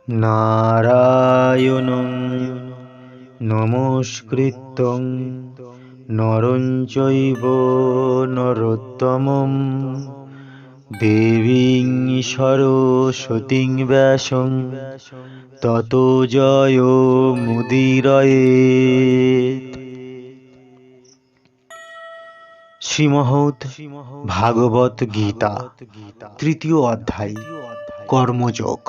নারায়ণং নমস্কৃত্যং নরং চৈব নরোত্তমং দেবীং সরস্বতীং ব্যাসং ততো জয়মুদীরয়েৎ। শ্রীমদ্ ভাগবত গীতা তৃতীয় অধ্যায় কর্মযোগ।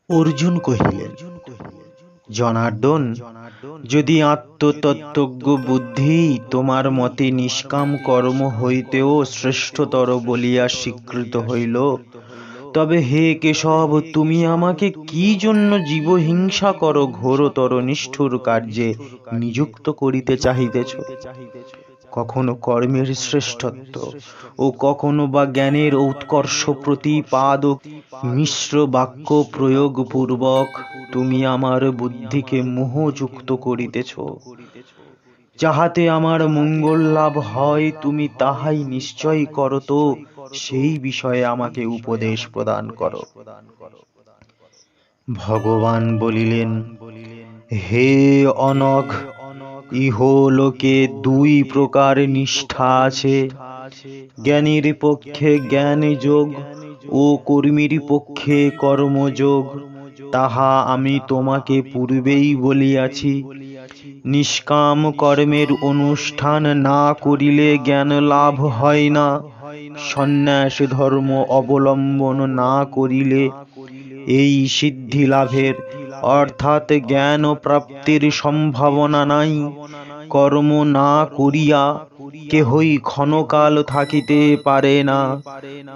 অর্জুন কহিলেন, জনার্দন, যদি আত্মতত্ত্বজ্ঞ বুদ্ধি তোমার মতে নিষ্কাম কর্ম হইতেও শ্রেষ্ঠতর বলিয়া স্বীকৃত হইল, তবে হে কেশব, তুমি আমাকে কি জন্য জীবহিংসা কর ঘোরতর নিষ্ঠুর কার্যে নিযুক্ত করিতে চাহিতেছ? কখনো কর্মের শ্রেষ্ঠত্ব ও কখনো বা জ্ঞানের উৎকর্ষ প্রতিপাদক মিশ্র বাক্য প্রয়োগ পূর্বক তুমি আমার বুদ্ধিকে মোহযুক্ত করিতেছ। যাহাতে আমার মঙ্গল লাভ হয় তুমি তাহাই নিশ্চয় করত, সেই বিষয়ে আমাকে উপদেশ প্রদান করো। ভগবান বলিলেন, হে অনঘ, ইহলোকে দুই প্রকার নিষ্ঠা আছে, জ্ঞানীর পক্ষে জ্ঞানযোগ ও কর্মীর পক্ষে কর্মযোগ। তাহা আমি তোমাকে পূর্বেই বলিয়াছি। নিষ্কাম কর্মের অনুষ্ঠান না করিলে জ্ঞান লাভ হয় না। সন্ন্যাস ধর্ম অবলম্বন না করিলে এই সিদ্ধি লাভের অর্থাৎ জ্ঞান প্রাপ্তির সম্ভাবনা নাই। কর্ম না করিয়া কেহই ক্ষণকাল থাকিতে পারে না।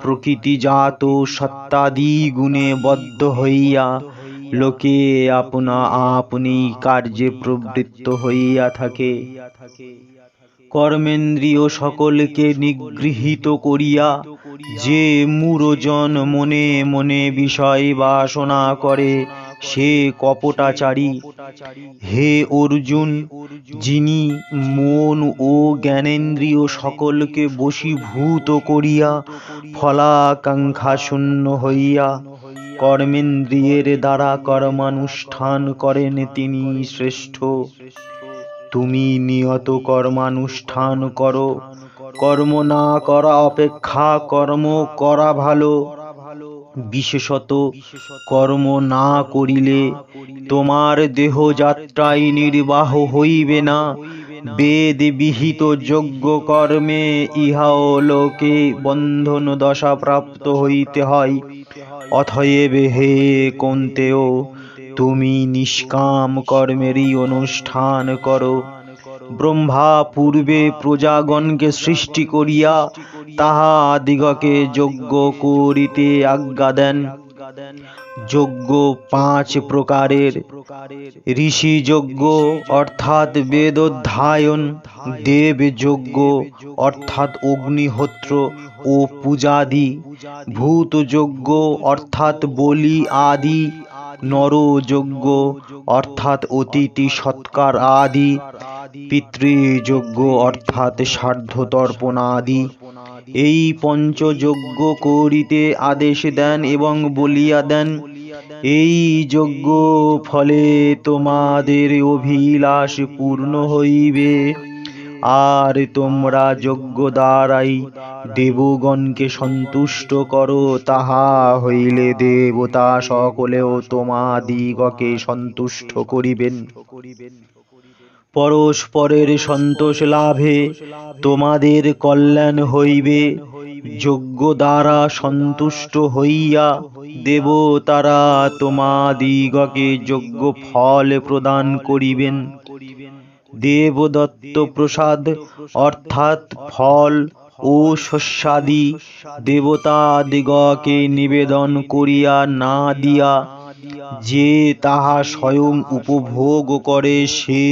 প্রকৃতিজাত সত্তাদি গুণে বদ্ধ হইয়া লোকে আপনা আপনি কার্যে প্রবৃত্ত হইয়া থাকে। কর্মেন্দ্রিয় সকলকে নিগৃহীত করিয়া যে মূঢ়জন মনে মনে বিষয় বাসনা করে, সে কপটাচারী। হে অর্জুন, যিনি মন ও জ্ঞানেন্দ্রিয় সকলকে বশীভূত করিয়া ফলাকাঙ্ক্ষা শূন্য হইয়া কর্মেন্দ্রিয়ের দ্বারা কর্মানুষ্ঠান করেন, তিনি শ্রেষ্ঠ। তুমি নিয়ত কর্মানুষ্ঠান করো। কর্ম না করা অপেক্ষা কর্ম করা ভালো। বিশেষত কর্ম না করিলে তোমার দেহযাত্রায় নির্বাহ হইবে না। বেদ বিহিত যোগ্য কর্মে ইহলোকে বন্ধন দশা প্রাপ্ত হইতে হয়। অতএব হে কৌন্তেয়, তুমি নিষ্কাম কর্মেরই অনুষ্ঠান করো। ব্রহ্মা পূর্বে প্রজাগণকে সৃষ্টি করিয়া তাহাদিগকে যজ্ঞ করিতে আজ্ঞা দেন। যজ্ঞ 5 প্রকারের। ঋষি যজ্ঞ অর্থাৎ বেদোধ্যায়ন, দেব যজ্ঞ অর্থাৎ অগ্নিহোত্র ও পূজাদি, ভূত যজ্ঞ অর্থাৎ বলি আদি, নরযজ্ঞ অর্থাৎ অতিথি সৎকার আদি, পিতৃযজ্ঞ অর্থাৎ শ্রাদ্ধ তর্পণ আদি। এই পঞ্চযজ্ঞ করিতে আদেশ দেন এবং বলিয়া দেন। এই যজ্ঞ ফলে তোমাদের অভিলাষ পূর্ণ হইবে। আর তোমরা যজ্ঞ দ্বারাই দেবগণকে সন্তুষ্ট করো, তাহা হইলে দেবতা সকলেও তোমাদিগকে সন্তুষ্ট করিবেন। পরস্পরের সন্তোষ লাভে তোমাদের কল্যাণ হইবে। যজ্ঞ দ্বারা সন্তুষ্ট হইয়া দেবতারা তোমাদিগকে যজ্ঞ ফল প্রদান করিবেন। দেবদত্ত প্রসাদ অর্থাৎ ফল ও শস্যাদি দেবতাদিগকে নিবেদন করিয়া না দিয়া যে তাহা স্বয়ং উপভোগ করে, সে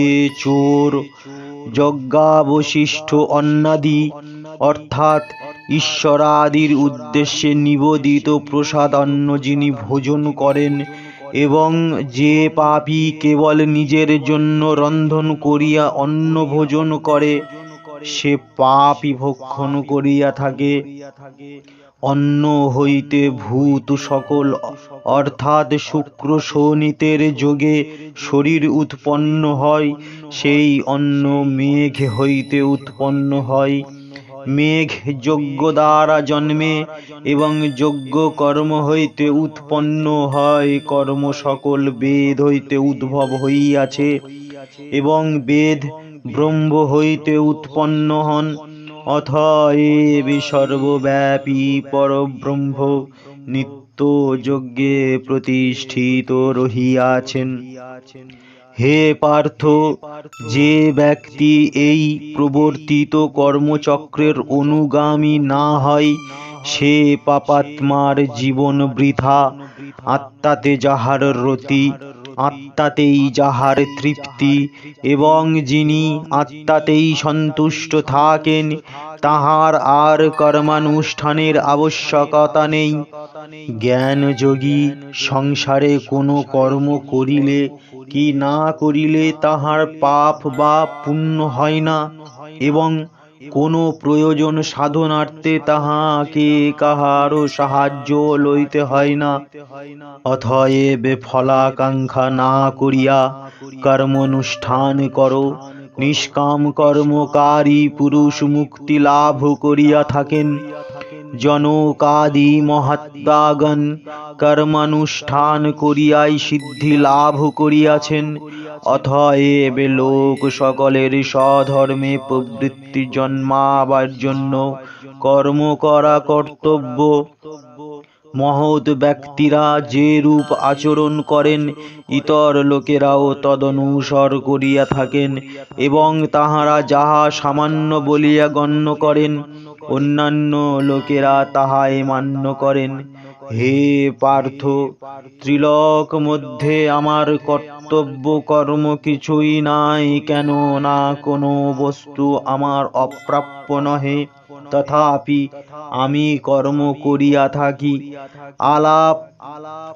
চোর। যজ্ঞাবশিষ্ট অন্নাদি অর্থাৎ ঈশ্বরাদির উদ্দেশ্যে নিবেদিত প্রসাদ অন্ন যিনি ভোজন করেন, এবং যে পাপী কেবল নিজের জন্য রন্ধন করিয়া অন্ন ভোজন করে, সে পাপই ভক্ষণ করিয়া থাকে। অন্ন হইতে ভূত সকল অর্থাৎ শুক্র শোণিতের যোগে শরীর উৎপন্ন হয়, সেই অন্ন মেঘ হইতে উৎপন্ন হয়। মেঘ যজ্ঞ দ্বারা জন্মে এবং যজ্ঞ কর্ম হইতে উৎপন্ন হয়। কর্ম সকল বেদ হইতে উদ্ভব হইয়াছে এবং বেদ ব্রহ্ম হইতে উৎপন্ন হন। অতএব সর্বব্যাপী পরব্রহ্ম নিত্য যজ্ঞে প্রতিষ্ঠিত রহিয়াছেন। হে পার্থ, যে ব্যক্তি এই প্রবর্তিত কর্মচক্রের অনুগামী না হয়, সে পাপাত্মার জীবন বৃথা। আত্মাতে যাহার রতি, আত্মাতেই যাহার তৃপ্তি, এবং যিনি আত্মাতেই সন্তুষ্ট থাকেন, তাহার আর কর্মানুষ্ঠানের আবশ্যকতা নেই। জ্ঞানযোগী সংসারে কোনো কর্ম করিলে কি না করিলে তাহার পাপ বা পুণ্য হয় না, এবং কোনো প্রয়োজন সাধনার্থে তাহাকে কাহারও সাহায্য লইতে হয় না। অতএব ফলাকাঙ্ক্ষা না করিয়া কর্মানুষ্ঠান করো। নিষ্কাম কর্মকারী পুরুষ মুক্তি লাভ করিয়া থাকেন। জনকাদি মহাত্মাগণ কর্মানুষ্ঠান করিয়াই সিদ্ধি লাভ করিয়াছেন। অতএব লোক সকলের স্বধর্মে প্রবৃত্তি জন্মাবার জন্য কর্ম করা কর্তব্য। মহৎ ব্যক্তিরা যে রূপ আচরণ করেন, ইতর লোকেরাও তদনুসর করিয়া থাকেন, এবং তাহারা যাহা সামান্য বলিয়া গণ্য করেন, অন্যান্য লোকেরা তাহাই মান্য করেন। হে পার্থ, ত্রিলোক মধ্যে আমার কর্তব্য কর্ম কিছুই নাই, কেন না কোনো বস্তু আমার অপ্রাপ্য নহে, তথাপি আমি কর্ম করিয়া থাকি।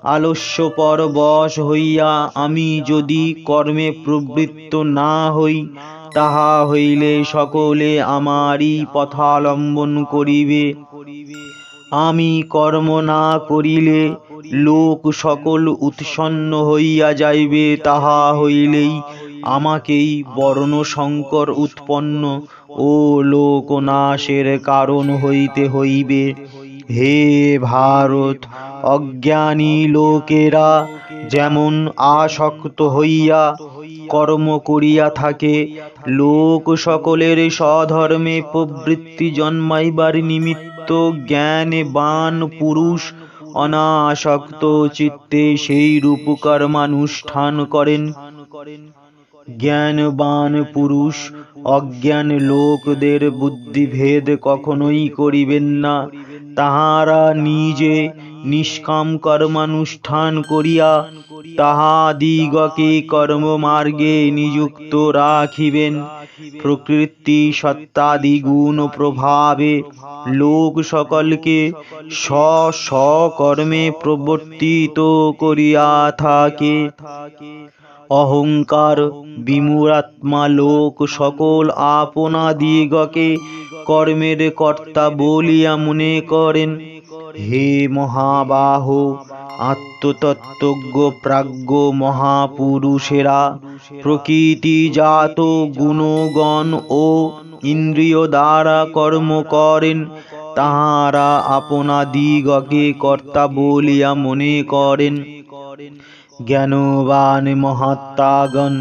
আলস্যপর বশ হইয়া আমি যদি কর্মে প্রবৃত্ত না হই, তাহা হইলে সকলে আমারই পথাবলম্বন করিবে। আমি কর্ম না করিলে লোক সকল উৎসন্ন হইয়া যাইবে, তাহা হইলেই আমাকেই বর্ণসংকর উৎপন্ন ও লোকনাশের কারণ হইতে হইবে। হে ভারত, অজ্ঞানী লোকেরা যেমন আসক্ত হইয়া কর্ম করিয়া থাকে, লোক সকলের স্বধর্মে প্রবৃত্তি জন্মাইবার নিমিত্ত জ্ঞানবান পুরুষ অনাসক্ত চিত্তে সেই রূপ কর্মানুষ্ঠান করেন। জ্ঞানবান পুরুষ অজ্ঞান লোকদের বুদ্ধিভেদ কখনোই করিবেন না। তাহারা নিজে নিষ্কাম কর্মানুষ্ঠান করিয়া তাহাদিগকে কর্মমার্গে নিযুক্ত রাখিবেন। প্রকৃতি সত্তাদি গুণ প্রভাবে লোক সকলকে স্ব-স্ব-কর্মে প্রবর্তিত করিয়া থাকে। অহংকার বিমূঢ়াত্মা লোক সকল আপনাদিগকে কর্মের কর্তা বলিয়া মনে করেন। হে মহাবাহো, আত্মতত্ত্বজ্ঞ প্রাজ্ঞ মহাপুরুষেরা প্রকৃতিজাত গুণগণ ও ইন্দ্রিয় দ্বারা কর্ম করেন। তাহারা আপনাদিগকে কর্তা বলিয়া মনে করেন। জ্ঞানবান মহাত্মাগণ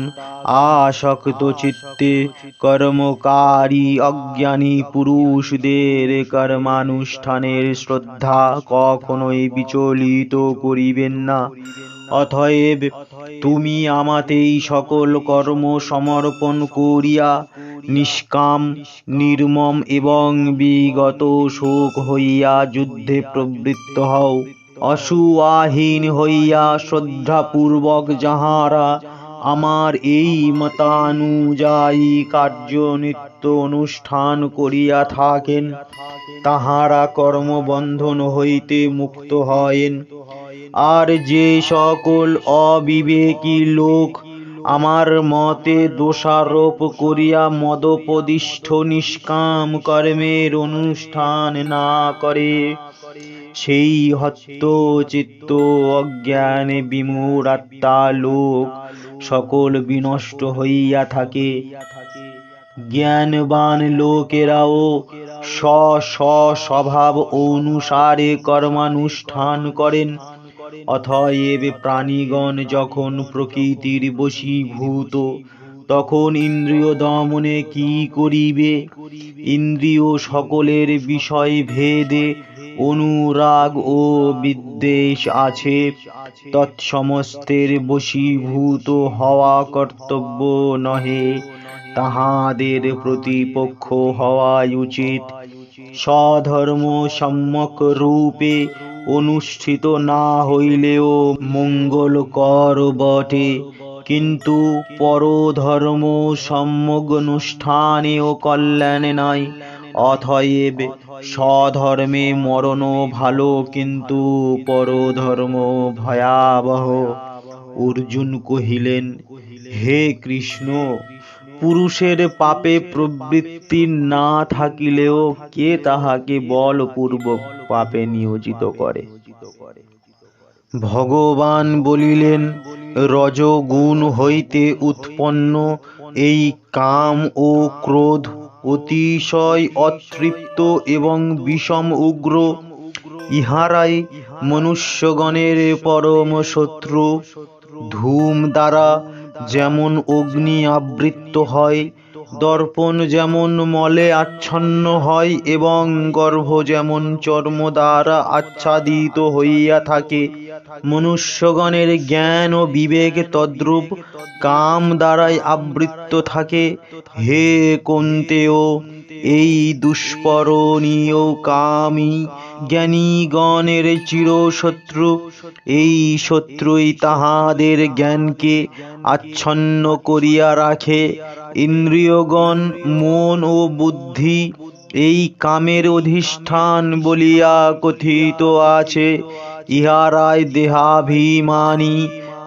আসক্ত চিত্তে কর্মকারী অজ্ঞানী পুরুষদের কর্মানুষ্ঠানের শ্রদ্ধা কখনোই বিচলিত করিবেন না। অতএব তুমি আমাতেই সকল কর্ম সমর্পণ করিয়া নিষ্কাম, নির্মম এবং বিগত শোক হইয়া যুদ্ধে প্রবৃত্ত হও। অসূয়াহীন হইয়া শ্রদ্ধাপূর্বক যাহারা আমার এই মতানুযায়ী কার্য নিত্য অনুষ্ঠান করিয়া থাকেন, তাহারা কর্মবন্ধন হইতে মুক্ত হয়েন। আর যে সকল অবিবেকী লোক আমার মতে দোষারোপ করিয়া মদোপদিষ্ঠ নিষ্কাম কর্মের অনুষ্ঠান না করে, সেই হত্য চিত্ত অজ্ঞানে বিমূঢ়াত্মা লোক সকল বিনষ্ট হইয়া থাকে। জ্ঞানবান লোকেরাও স্ব স্ব স্বভাব অনুসারে কর্মানুষ্ঠান করেন। অতএব প্রাণীগণ যখন প্রকৃতির বশীভূত, তখন ইন্দ্রিয় দমনে কি করিবে? ইন্দ্রিয় সকলের বিষয় ভেদে অনুরাগ ও বিদ্বেষ আছে। তৎসমস্তের বশীভূত হওয়া কর্তব্য নহে, তাহাদের প্রতিপক্ষ হওয়াই উচিত। স্বধর্ম সম্যক রূপে অনুষ্ঠিত না হইলেও মঙ্গলকর বটে, কিন্তু পরধর্ম সম্যক অনুষ্ঠানেও কল্যাণ নাই। অতএব স্বধর্মে মরণ ভালো, কিন্তু পরধর্ম ভয়াবহ। অর্জুন কহিলেন, হে কৃষ্ণ, পুরুষের পাপে প্রবৃত্তি না থাকিলেও কে তাহাকে বলপূর্বক পাপে নিয়োজিত করে? ভগবান বলিলেন, রজোগুণ হইতে উৎপন্ন এই কাম ও ক্রোধ অতিশয় অতৃপ্ত এবং বিষম উগ্র। ইহারাই মনুষ্যগণের পরম শত্রু। ধূম দ্বারা যেমন অগ্নি আবৃত হয়, দর্পণ যেমন মলে আচ্ছন্ন হয় এবং গর্ভ যেমন চর্ম দ্বারা আচ্ছাদিত হইয়া থাকে, মনুষ্যগণের জ্ঞান ও বিবেক তদ্রূপ কাম দ্বারাই আবৃত থাকে। হে কৌন্তেয়, এই দুষ্পরণীয় কামই জ্ঞানীগণের চিরশত্রু। এই শত্রুই তাহাদের জ্ঞানকে আচ্ছন্ন করিয়া রাখে। ইন্দ্রিয়গণ, মন ও বুদ্ধি এই কামের অধিষ্ঠান বলিয়া কথিত আছে। ইহারাই দেহাভিমানী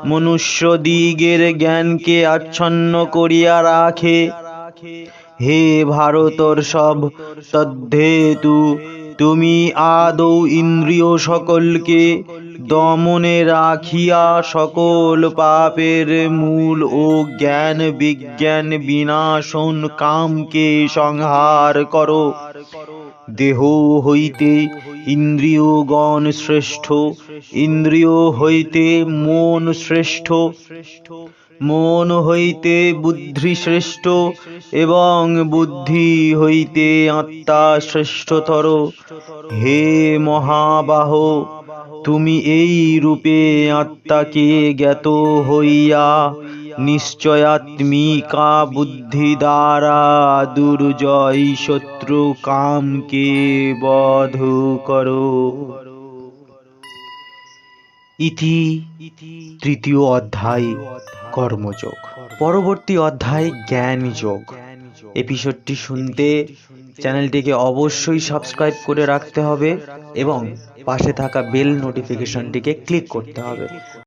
মনুষ্যদিগের জ্ঞানকে আচ্ছন্ন করিয়া রাখে। হে ভারতর্ষভ, তদ্ধেতু তুমি আদৌ ইন্দ্রিয় সকলকে দমনে রাখিয়া সকল পাপের মূল ও জ্ঞান বিজ্ঞান বিনাশন কামকে সংহার করো। দেহ হইতে ইন্দ্রিয়গণ শ্রেষ্ঠ, ইন্দ্রিয় হইতে মন শ্রেষ্ঠ, মন হইতে বুদ্ধি শ্রেষ্ঠ এবং বুদ্ধি হইতে আত্মা শ্রেষ্ঠতর। হে মহাবাহ, তুমি এই রূপে আত্মাকে জ্ঞাত হইয়া নিশ্চয়াত্মিকা বুদ্ধি দ্বারা দুর্জয় শত্রু কামকে বধ করো। ইতি তৃতীয় অধ্যায় কর্মযোগ। পরবর্তী অধ্যায় জ্ঞানযোগ। এপিসোডটি শুনতে চ্যানেলটিকে অবশ্যই সাবস্ক্রাইব করে রাখতে হবে এবং পাশে থাকা বেল নোটিফিকেশনটিকে ক্লিক করতে হবে।